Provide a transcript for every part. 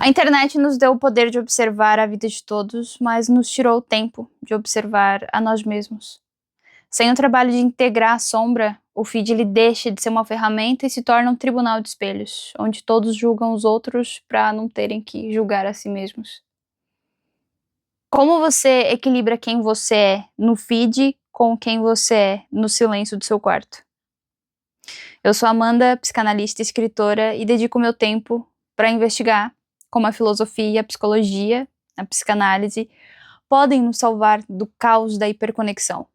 A internet nos deu o poder de observar a vida de todos, mas nos tirou o tempo de observar a nós mesmos. Sem o trabalho de integrar a sombra, o feed ele deixa de ser uma ferramenta e se torna um tribunal de espelhos, onde todos julgam os outros para não terem que julgar a si mesmos. Como você equilibra quem você é no feed com quem você é no silêncio do seu quarto? Eu sou Amanda, psicanalista e escritora, e dedico meu tempo para investigar como a filosofia, a psicologia, a psicanálise podem nos salvar do caos da hiperconexão.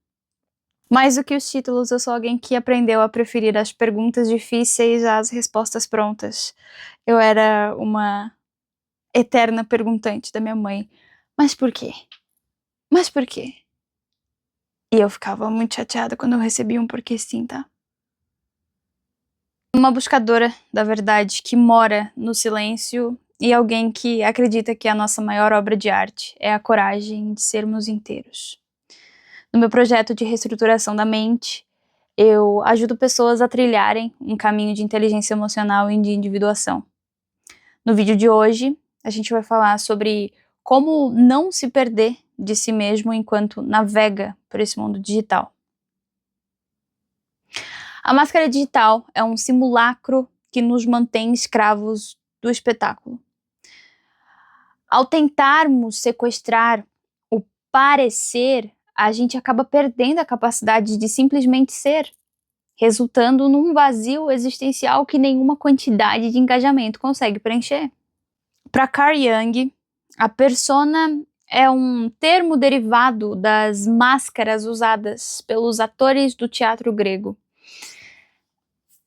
Mais do que os títulos, eu sou alguém que aprendeu a preferir as perguntas difíceis às respostas prontas. Eu era uma eterna perguntante da minha mãe. Mas por quê? Mas por quê? E eu ficava muito chateada quando eu recebia um porquê sim, tá? Uma buscadora da verdade que mora no silêncio e alguém que acredita que a nossa maior obra de arte é a coragem de sermos inteiros. No meu projeto de reestruturação da mente, eu ajudo pessoas a trilharem um caminho de inteligência emocional e de individuação. No vídeo de hoje, a gente vai falar sobre como não se perder de si mesmo enquanto navega por esse mundo digital. A máscara digital é um simulacro que nos mantém escravos do espetáculo. Ao tentarmos sequestrar o parecer, a gente acaba perdendo a capacidade de simplesmente ser, resultando num vazio existencial que nenhuma quantidade de engajamento consegue preencher. Para Carl Jung, a persona é um termo derivado das máscaras usadas pelos atores do teatro grego.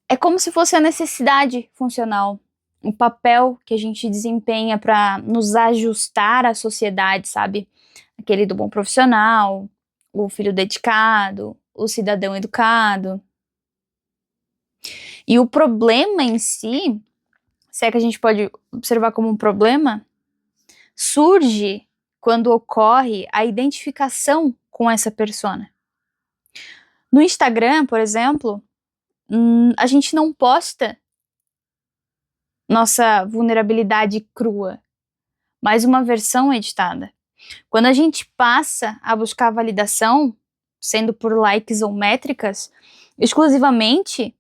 É como se fosse a necessidade funcional, o papel que a gente desempenha para nos ajustar à sociedade, sabe? Aquele do bom profissional, o filho dedicado, o cidadão educado. E o problema em si, se é que a gente pode observar como um problema, surge quando ocorre a identificação com essa persona. No Instagram, por exemplo, a gente não posta nossa vulnerabilidade crua, mas uma versão editada. Quando a gente passa a buscar validação, sendo por likes ou métricas, exclusivamente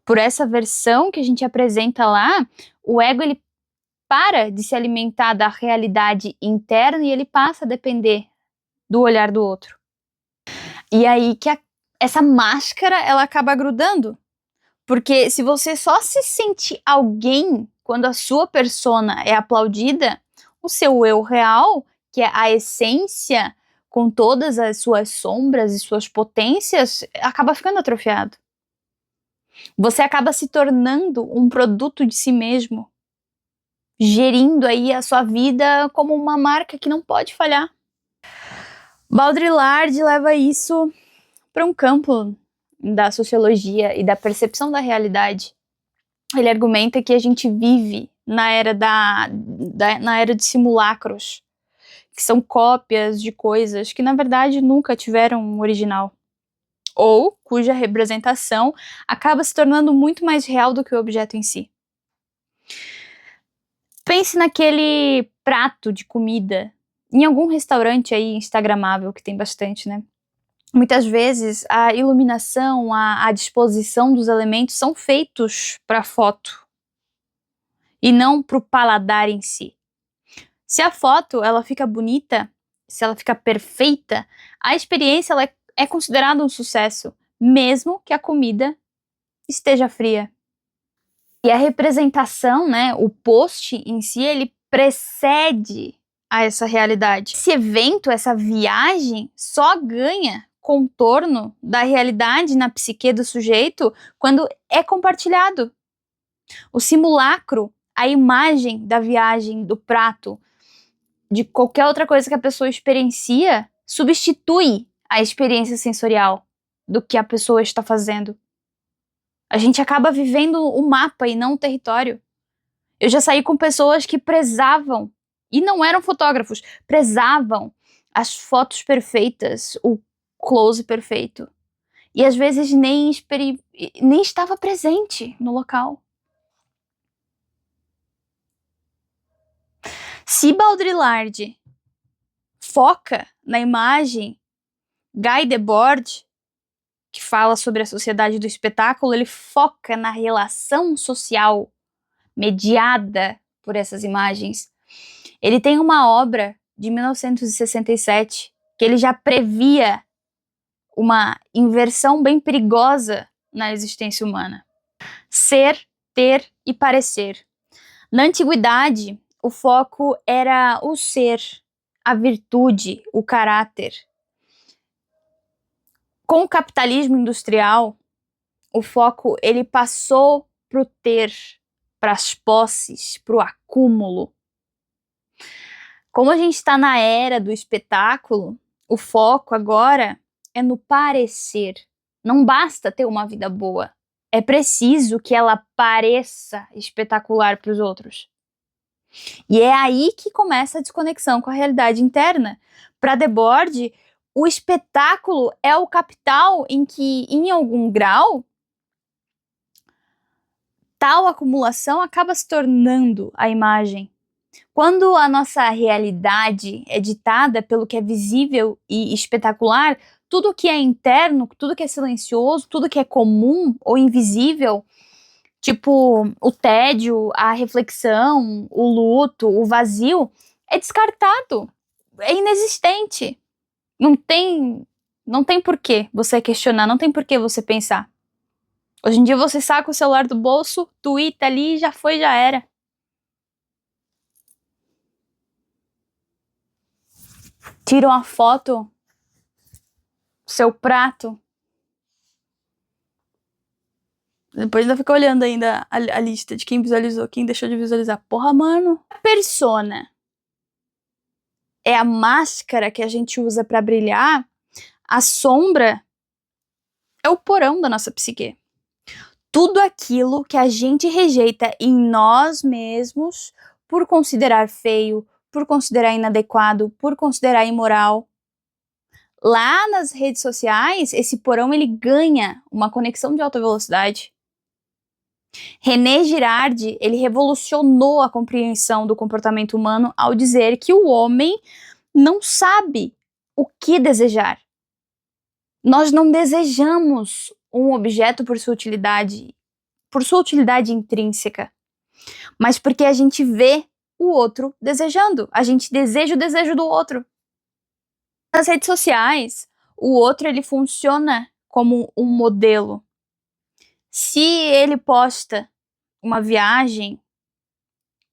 por essa versão que a gente apresenta lá, o ego ele para de se alimentar da realidade interna e ele passa a depender do olhar do outro. E aí que essa máscara ela acaba grudando. Porque se você só se sente alguém quando a sua persona é aplaudida, o seu eu real, que é a essência com todas as suas sombras e suas potências, acaba ficando atrofiado. Você acaba se tornando um produto de si mesmo, gerindo aí a sua vida como uma marca que não pode falhar. Baudrillard leva isso para um campo da sociologia e da percepção da realidade. Ele argumenta que a gente vive na era na era de simulacros, que são cópias de coisas que na verdade nunca tiveram um original, ou cuja representação acaba se tornando muito mais real do que o objeto em si. Pense naquele prato de comida em algum restaurante aí instagramável, que tem bastante, né? Muitas vezes a iluminação, a disposição dos elementos são feitos para foto e não para o paladar em si. Se a foto ela fica bonita, se ela fica perfeita, a experiência ela é considerada um sucesso, mesmo que a comida esteja fria. E a representação, né, o post em si, ele precede a essa realidade. Esse evento, essa viagem, só ganha contorno da realidade na psique do sujeito quando é compartilhado. O simulacro, a imagem da viagem, do prato, de qualquer outra coisa que a pessoa experiencia, substitui a experiência sensorial do que a pessoa está fazendo. A gente acaba vivendo o mapa e não o território. Eu já saí com pessoas que prezavam, e não eram fotógrafos, prezavam as fotos perfeitas, o close perfeito. E às vezes nem estava presente no local. Se Baudrillard foca na imagem, Guy Debord, que fala sobre a sociedade do espetáculo, ele foca na relação social mediada por essas imagens. Ele tem uma obra de 1967 que ele já previa uma inversão bem perigosa na existência humana. Ser, ter e parecer. Na antiguidade, o foco era o ser, a virtude, o caráter. Com o capitalismo industrial, o foco ele passou para o ter, para as posses, para o acúmulo. Como a gente está na era do espetáculo, o foco agora é no parecer. Não basta ter uma vida boa, é preciso que ela pareça espetacular para os outros. E é aí que começa a desconexão com a realidade interna. Para Debord, o espetáculo é o capital em que, em algum grau, tal acumulação acaba se tornando a imagem. Quando a nossa realidade é ditada pelo que é visível e espetacular, tudo que é interno, tudo que é silencioso, tudo que é comum ou invisível, tipo o tédio, a reflexão, o luto, o vazio, é descartado, é inexistente. Não tem porquê você questionar, não tem porquê você pensar. Hoje em dia você saca o celular do bolso, tuita ali, já foi, já era. Tira uma foto do seu prato. Depois ainda fica olhando ainda a lista de quem visualizou, quem deixou de visualizar. Porra, mano. A persona é a máscara que a gente usa pra brilhar. A sombra é o porão da nossa psique. Tudo aquilo que a gente rejeita em nós mesmos por considerar feio, por considerar inadequado, por considerar imoral. Lá nas redes sociais, esse porão ele ganha uma conexão de alta velocidade. René Girardi, ele revolucionou a compreensão do comportamento humano ao dizer que o homem não sabe o que desejar. Nós não desejamos um objeto por sua utilidade intrínseca, mas porque a gente vê o outro desejando. A gente deseja o desejo do outro. Nas redes sociais, o outro ele funciona como um modelo. Se ele posta uma viagem,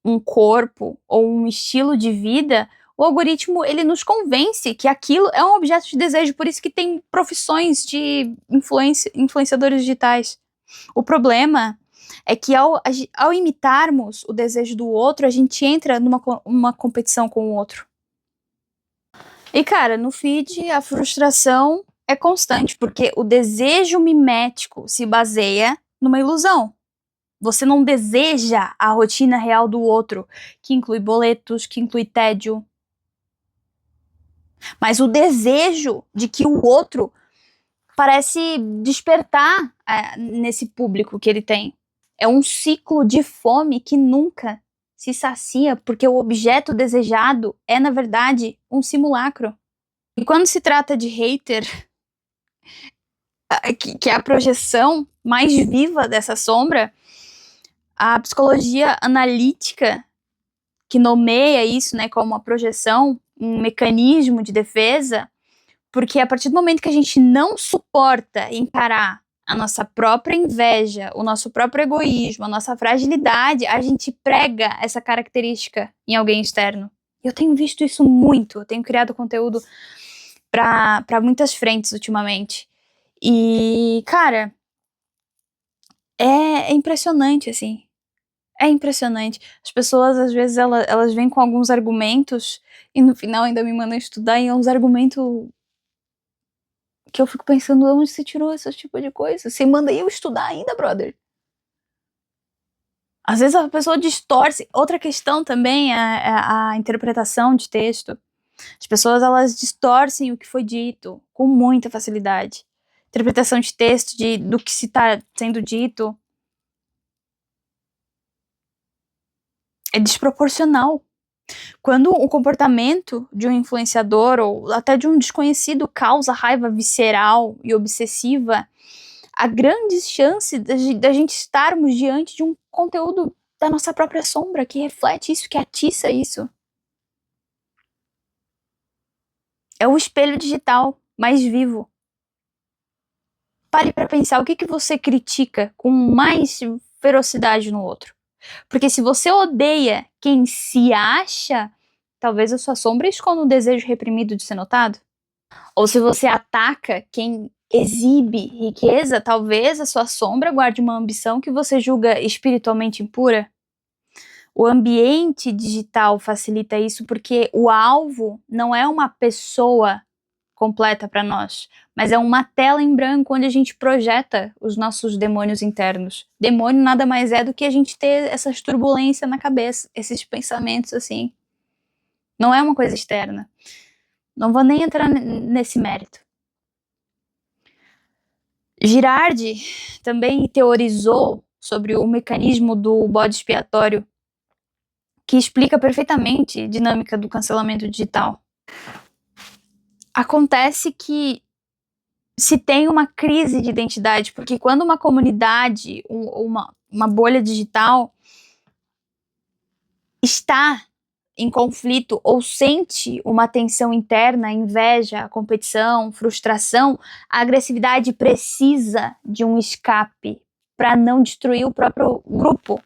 um corpo ou um estilo de vida, o algoritmo ele nos convence que aquilo é um objeto de desejo, por isso que tem profissões de influenciadores digitais. O problema é que ao imitarmos o desejo do outro, a gente entra numa competição com o outro. E cara, no feed a frustração é constante, porque o desejo mimético se baseia numa ilusão. Você não deseja a rotina real do outro, que inclui boletos, que inclui tédio. Mas o desejo de que o outro parece despertar nesse público que ele tem. É um ciclo de fome que nunca se sacia, porque o objeto desejado é, na verdade, um simulacro. E quando se trata de hater, que é a projeção mais viva dessa sombra, a psicologia analítica, que nomeia isso, né, como uma projeção, um mecanismo de defesa, porque a partir do momento que a gente não suporta encarar a nossa própria inveja, o nosso próprio egoísmo, a nossa fragilidade, a gente prega essa característica em alguém externo. Eu tenho visto isso muito, eu tenho criado conteúdo para muitas frentes ultimamente. E, cara, é impressionante, assim. É impressionante. As pessoas, às vezes, elas vêm com alguns argumentos e no final ainda me mandam estudar e é uns argumentos que eu fico pensando, onde você tirou esse tipo de coisa? Você manda eu estudar ainda, brother? Às vezes a pessoa distorce. Outra questão também é a interpretação de texto. As pessoas, elas distorcem o que foi dito com muita facilidade. Interpretação de texto do que se está sendo dito é desproporcional. Quando o comportamento de um influenciador ou até de um desconhecido causa raiva visceral e obsessiva, há grandes chances da gente estarmos diante de um conteúdo da nossa própria sombra, que reflete isso, que atiça isso. É o espelho digital mais vivo. Pare para pensar o que você critica com mais ferocidade no outro. Porque se você odeia quem se acha, talvez a sua sombra esconda um desejo reprimido de ser notado. Ou se você ataca quem exibe riqueza, talvez a sua sombra guarde uma ambição que você julga espiritualmente impura. O ambiente digital facilita isso porque o alvo não é uma pessoa completa para nós, mas é uma tela em branco onde a gente projeta os nossos demônios internos. Demônio nada mais é do que a gente ter essas turbulências na cabeça, esses pensamentos assim. Não é uma coisa externa. Não vou nem entrar nesse mérito. Girardi também teorizou sobre o mecanismo do bode expiatório, que explica perfeitamente a dinâmica do cancelamento digital. Acontece que se tem uma crise de identidade, porque quando uma comunidade, uma bolha digital está em conflito ou sente uma tensão interna, inveja, competição, frustração, a agressividade precisa de um escape para não destruir o próprio grupo.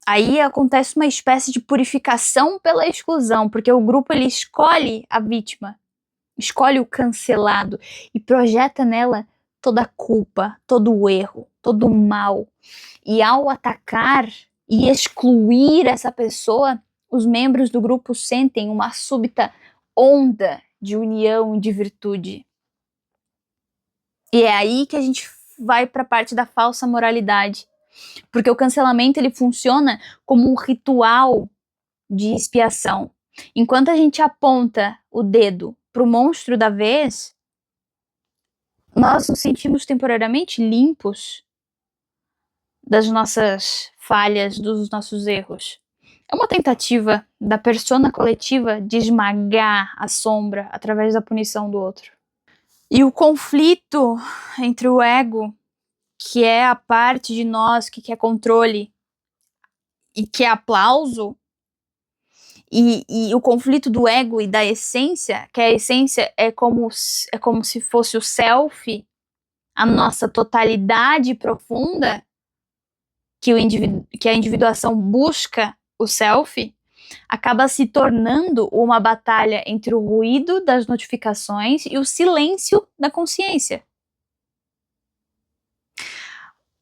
Aí acontece uma espécie de purificação pela exclusão, porque o grupo ele escolhe a vítima, escolhe o cancelado e projeta nela toda a culpa, todo o erro, todo o mal. E ao atacar e excluir essa pessoa, os membros do grupo sentem uma súbita onda de união e de virtude. E é aí que a gente vai para a parte da falsa moralidade. Porque o cancelamento ele funciona como um ritual de expiação. Enquanto a gente aponta o dedo para o monstro da vez, nós nos sentimos temporariamente limpos das nossas falhas, dos nossos erros. É uma tentativa da persona coletiva de esmagar a sombra através da punição do outro. E o conflito entre o ego, que é a parte de nós que quer controle e quer aplauso, e o conflito do ego e da essência, que a essência é como se fosse o self, a nossa totalidade profunda, que a individuação busca o self, acaba se tornando uma batalha entre o ruído das notificações e o silêncio da consciência.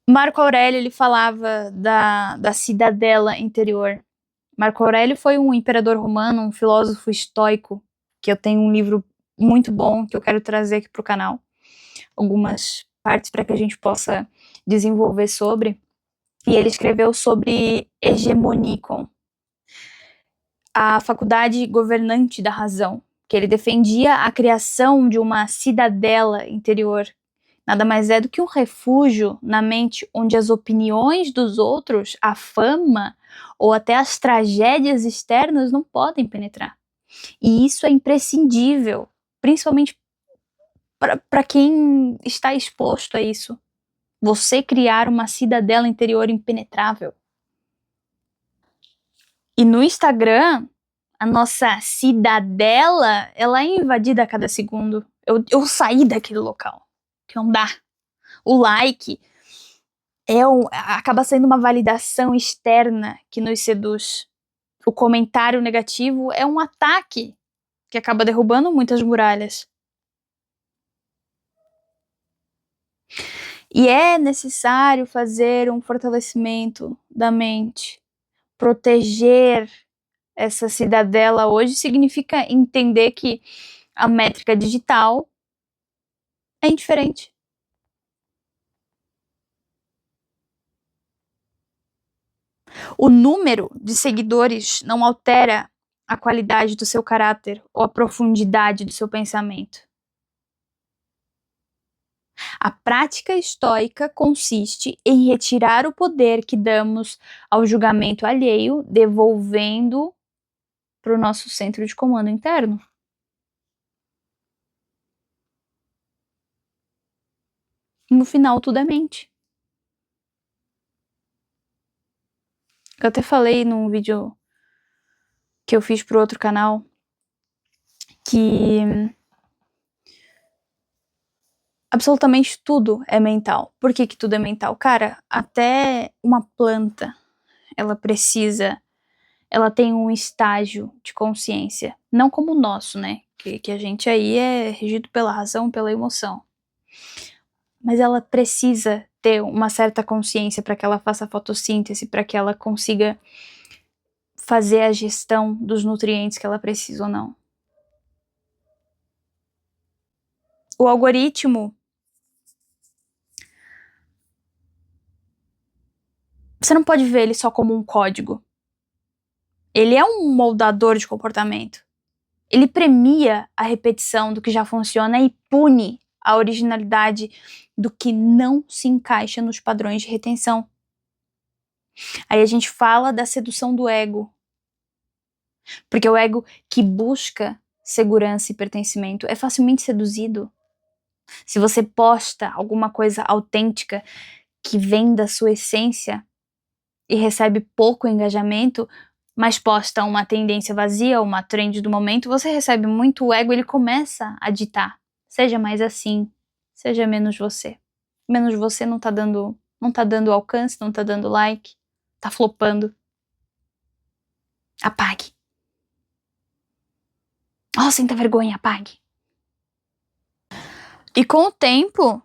Marco Aurélio ele falava da cidadela interior. Marco Aurélio foi um imperador romano, um filósofo estoico, que eu tenho um livro muito bom que eu quero trazer aqui para o canal. Algumas partes para que a gente possa desenvolver sobre. E ele escreveu sobre hegemonikon, a faculdade governante da razão, que ele defendia a criação de uma cidadela interior. Nada mais é do que um refúgio na mente onde as opiniões dos outros, a fama ou até as tragédias externas não podem penetrar. E isso é imprescindível, principalmente para quem está exposto a isso. Você criar uma cidadela interior impenetrável. E no Instagram, a nossa cidadela, ela é invadida a cada segundo. Eu saí daquele local, que não dá. O like acaba sendo uma validação externa que nos seduz. O comentário negativo é um ataque que acaba derrubando muitas muralhas. E é necessário fazer um fortalecimento da mente. Proteger essa cidadela hoje significa entender que a métrica digital é indiferente. O número de seguidores não altera a qualidade do seu caráter ou a profundidade do seu pensamento. A prática estoica consiste em retirar o poder que damos ao julgamento alheio, devolvendo para o nosso centro de comando interno. No final, tudo é mente. Eu até falei num vídeo que eu fiz pro outro canal que absolutamente tudo é mental. Por que tudo é mental? Cara, até uma planta, ela tem um estágio de consciência, não como o nosso, né? Que a gente aí é regido pela razão, pela emoção. Mas ela precisa ter uma certa consciência para que ela faça fotossíntese, para que ela consiga fazer a gestão dos nutrientes que ela precisa ou não. O algoritmo, você não pode ver ele só como um código. Ele é um moldador de comportamento. Ele premia a repetição do que já funciona e pune a originalidade do que não se encaixa nos padrões de retenção. Aí a gente fala da sedução do ego. Porque o ego que busca segurança e pertencimento é facilmente seduzido. Se você posta alguma coisa autêntica que vem da sua essência e recebe pouco engajamento, mas posta uma tendência vazia, uma trend do momento, você recebe muito, o ego ele começa a ditar. Seja mais assim, seja menos você. Menos você não tá dando alcance, não tá dando like, tá flopando. Apague. Oh, senta vergonha, apague. E com o tempo,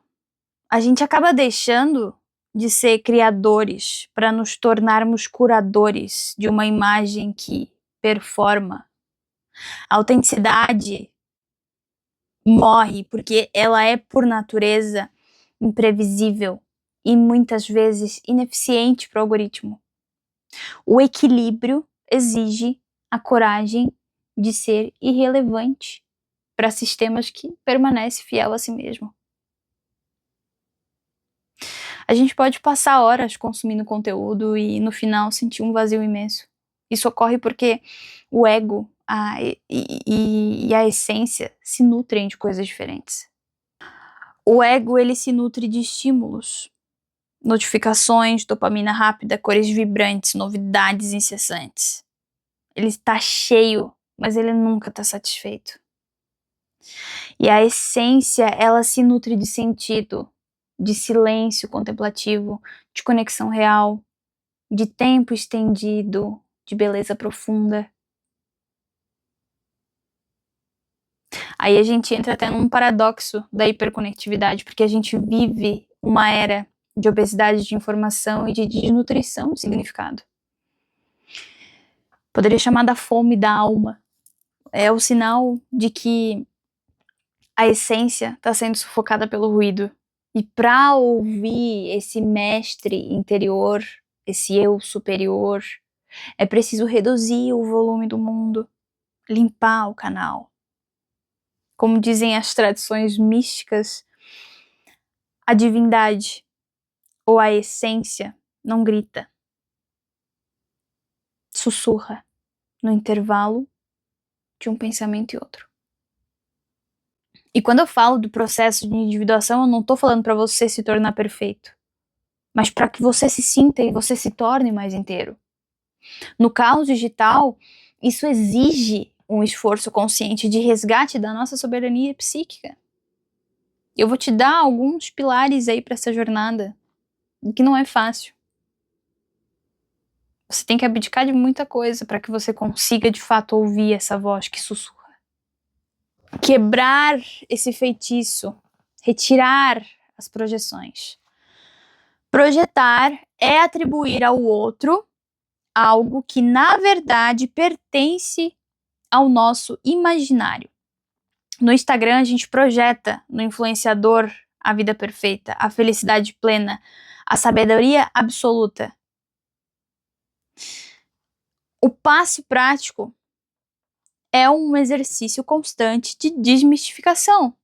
a gente acaba deixando de ser criadores para nos tornarmos curadores de uma imagem que performa. A autenticidade morre porque ela é, por natureza, imprevisível e muitas vezes ineficiente para o algoritmo. O equilíbrio exige a coragem de ser irrelevante para sistemas que permanecem fiel a si mesmo. A gente pode passar horas consumindo conteúdo e no final sentir um vazio imenso. Isso ocorre porque o ego e a essência se nutrem de coisas diferentes. O ego ele se nutre de estímulos, notificações, dopamina rápida, cores vibrantes, novidades incessantes. Ele está cheio, mas ele nunca está satisfeito. E a essência, ela se nutre de sentido, de silêncio contemplativo, de conexão real, de tempo estendido, de beleza profunda. Aí a gente entra até num paradoxo da hiperconectividade, porque a gente vive uma era de obesidade de informação e de desnutrição de significado. Poderia chamar da fome da alma. É o sinal de que a essência está sendo sufocada pelo ruído. E para ouvir esse mestre interior, esse eu superior, é preciso reduzir o volume do mundo, limpar o canal. Como dizem as tradições místicas, a divindade ou a essência não grita, sussurra no intervalo de um pensamento e outro. E quando eu falo do processo de individuação, eu não estou falando para você se tornar perfeito, mas para que você se sinta e você se torne mais inteiro. No caos digital, isso exige um esforço consciente de resgate da nossa soberania psíquica. Eu vou te dar alguns pilares aí para essa jornada, que não é fácil. Você tem que abdicar de muita coisa para que você consiga de fato ouvir essa voz que sussurra. Quebrar esse feitiço, retirar as projeções. Projetar é atribuir ao outro algo que na verdade pertence ao nosso imaginário. No Instagram a gente projeta no influenciador a vida perfeita, a felicidade plena, a sabedoria absoluta. O passo prático é um exercício constante de desmistificação.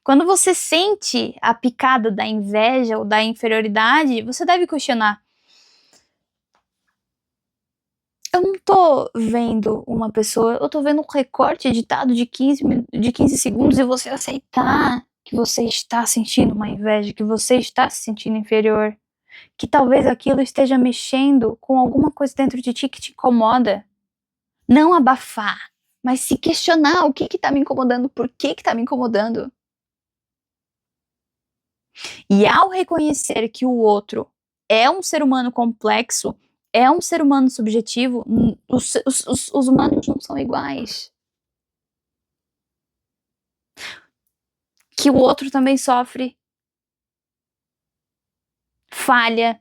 Quando você sente a picada da inveja ou da inferioridade, você deve questionar: eu não tô vendo uma pessoa, eu tô vendo um recorte editado de 15 segundos e você aceitar que você está sentindo uma inveja, que você está se sentindo inferior, que talvez aquilo esteja mexendo com alguma coisa dentro de ti que te incomoda. Não abafar, mas se questionar o que tá me incomodando, por que tá me incomodando. E ao reconhecer que o outro é um ser humano complexo, é um ser humano subjetivo, os humanos não são iguais. Que o outro também sofre, falha,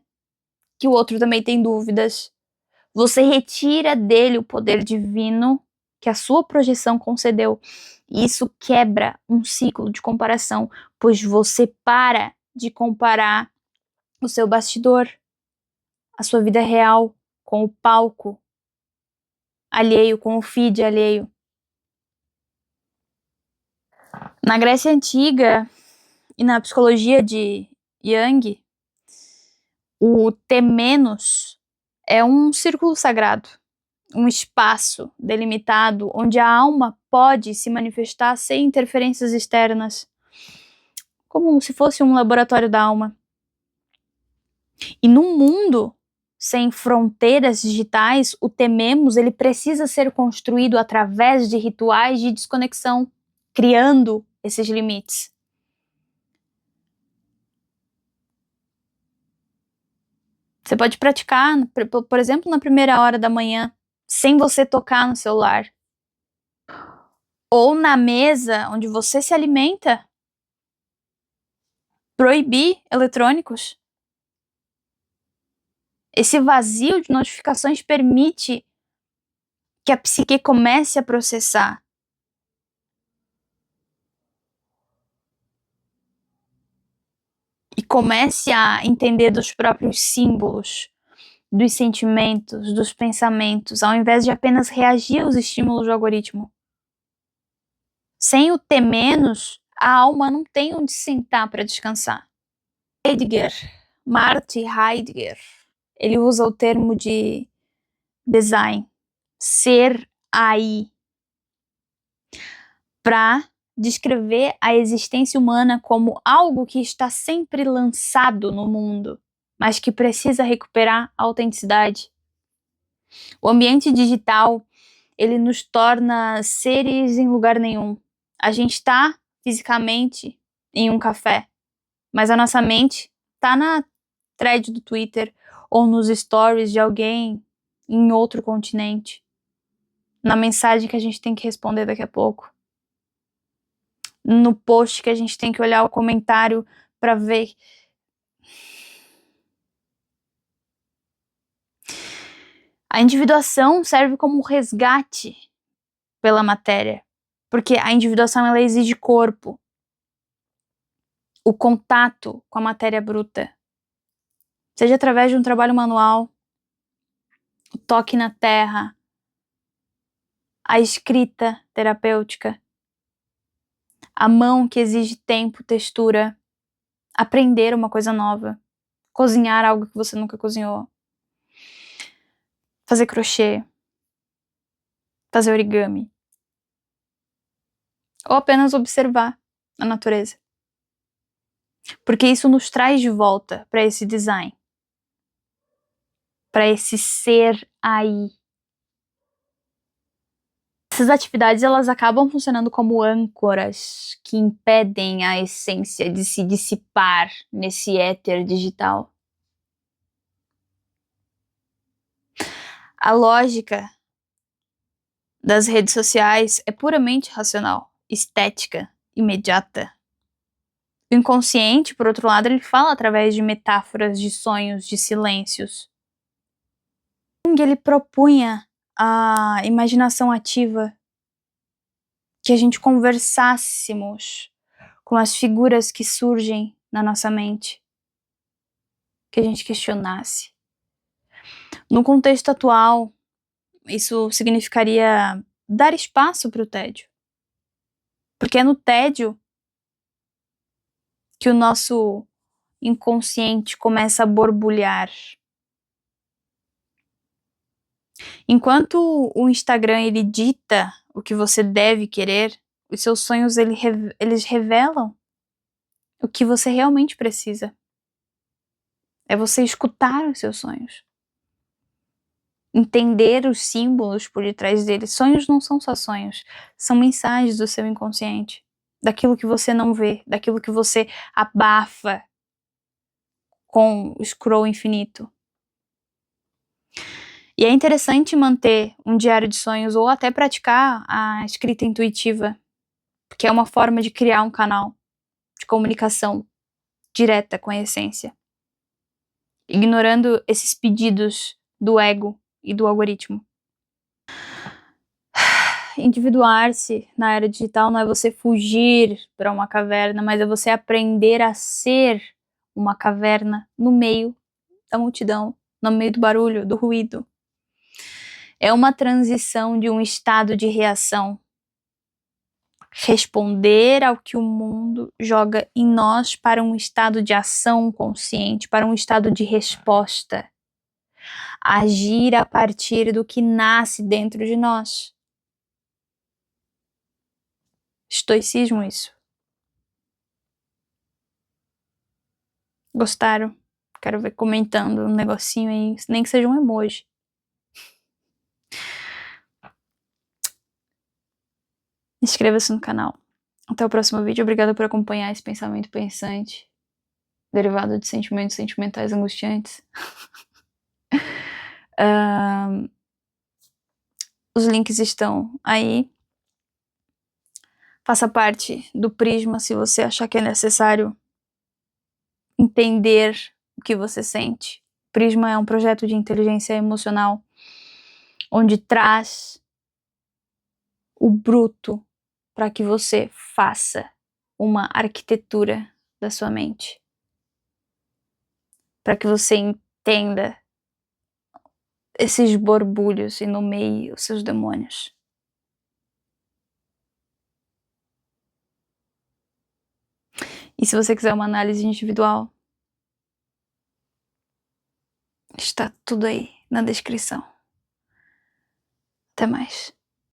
que o outro também tem dúvidas. Você retira dele o poder divino que a sua projeção concedeu. E isso quebra um ciclo de comparação, pois você para de comparar o seu bastidor, a sua vida real, com o palco alheio, com o feed alheio. Na Grécia Antiga e na psicologia de Jung, o temenos é um círculo sagrado, um espaço delimitado onde a alma pode se manifestar sem interferências externas, como se fosse um laboratório da alma. E num mundo sem fronteiras digitais, o tememos ele precisa ser construído através de rituais de desconexão, criando esses limites. Você pode praticar, por exemplo, na primeira hora da manhã, sem você tocar no celular. Ou na mesa onde você se alimenta. Proibir eletrônicos. Esse vazio de notificações permite que a psique comece a processar. E comece a entender dos próprios símbolos, dos sentimentos, dos pensamentos, ao invés de apenas reagir aos estímulos do algoritmo. Sem o temenos, a alma não tem onde sentar para descansar. Martin Heidegger, ele usa o termo de design, ser aí, para descrever a existência humana como algo que está sempre lançado no mundo, mas que precisa recuperar a autenticidade. O ambiente digital, ele nos torna seres em lugar nenhum. A gente está fisicamente em um café, mas a nossa mente está na thread do Twitter ou nos stories de alguém em outro continente, na mensagem que a gente tem que responder daqui a pouco, no post que a gente tem que olhar o comentário para ver. A individuação serve como resgate pela matéria, porque a individuação ela exige corpo, o contato com a matéria bruta, seja através de um trabalho manual, o toque na terra, a escrita terapêutica, a mão que exige tempo, textura, aprender uma coisa nova, cozinhar algo que você nunca cozinhou, fazer crochê, fazer origami, ou apenas observar a natureza. Porque isso nos traz de volta para esse design, para esse ser aí. Essas atividades elas acabam funcionando como âncoras que impedem a essência de se dissipar nesse éter digital. A lógica das redes sociais é puramente racional, estética, imediata. O inconsciente, por outro lado, ele fala através de metáforas, de sonhos, de silêncios. Jung, ele propunha a imaginação ativa, que a gente conversássemos com as figuras que surgem na nossa mente, que a gente questionasse. No contexto atual, isso significaria dar espaço para o tédio. Porque é no tédio que o nosso inconsciente começa a borbulhar. Enquanto o Instagram ele dita o que você deve querer, os seus sonhos eles revelam o que você realmente precisa. É você escutar os seus sonhos. Entender os símbolos por detrás deles. Sonhos não são só sonhos, são mensagens do seu inconsciente. Daquilo que você não vê, daquilo que você abafa com o scroll infinito. E é interessante manter um diário de sonhos ou até praticar a escrita intuitiva, porque é uma forma de criar um canal de comunicação direta com a essência, ignorando esses pedidos do ego e do algoritmo. Individuar-se na era digital não é você fugir para uma caverna, mas é você aprender a ser uma caverna no meio da multidão, no meio do barulho, do ruído. É uma transição de um estado de reação, responder ao que o mundo joga em nós, para um estado de ação consciente, para um estado de resposta. Agir a partir do que nasce dentro de nós. Estoicismo, isso. Gostaram? Quero ver comentando um negocinho aí, nem que seja um emoji. Inscreva-se no canal. Até o próximo vídeo. Obrigada por acompanhar esse pensamento pensante, derivado de sentimentos sentimentais angustiantes. Os links estão aí. Faça parte do Prisma se você achar que é necessário entender o que você sente. Prisma é um projeto de inteligência emocional onde traz o bruto para que você faça uma arquitetura da sua mente. Para que você entenda esses borbulhos e nomeie os seus demônios. E se você quiser uma análise individual, está tudo aí na descrição. Até mais.